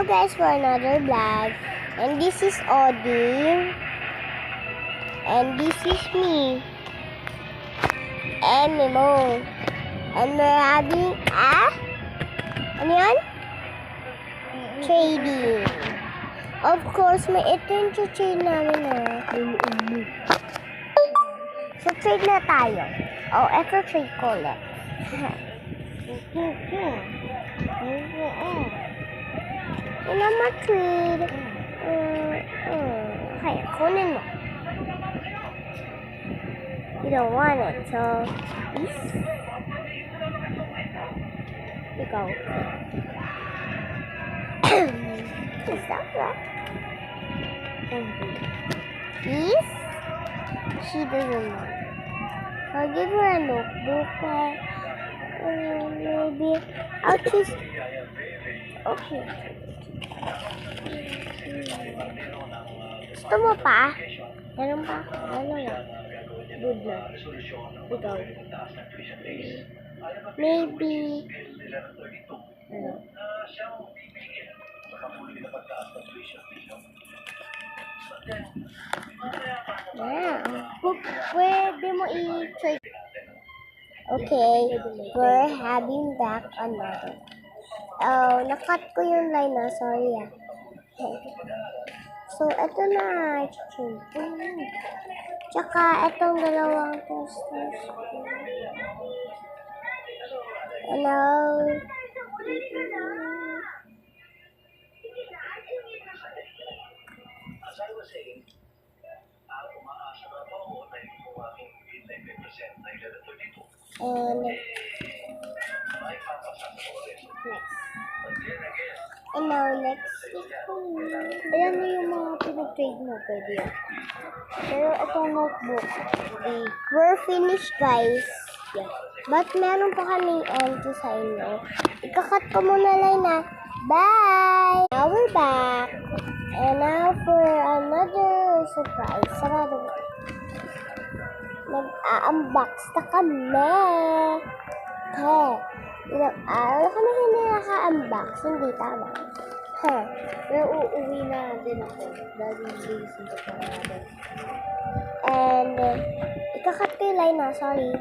Hello guys for another vlog. And this is Audie. And this is me. And Mimo. And we're having ano yan? Trading. Of course, may ito yung trade namin So, trade na tayo. Oh, ito trade ko ulit. Wala ma-trade. Okay, kunin mo. You don't want it, so this. Ikaw. Is that right? This? She doesn't want. I'll give her a notebook. Maybe I'll choose. Okay. Gusto mo pa? Meron pa? Ano lang? Good na. Ikaw. Maybe. Ano? Pwede mo i-trade. Okay, we're having back another. Oh, nakat ko yung line na. Sorry So, ito na. Tsaka, itong dalawang testers. Hello. And now, next. Ayan na yung mga pinag-trade mo, pwede yan. Pero itong notebook, we're finished, guys. Yeah. But meron pa kaming empty sa inyo. Ikakat ko muna lang na. Bye! Now we're back. And now for another surprise. Sarado mo. Nag-unbox na kami. Okay. Ilang araw kami hindi naka-unbox. Hindi tama. Pero uuwi na din ako. Dahil gising ko pa natin. And, ikakat ko yung line na. Sorry.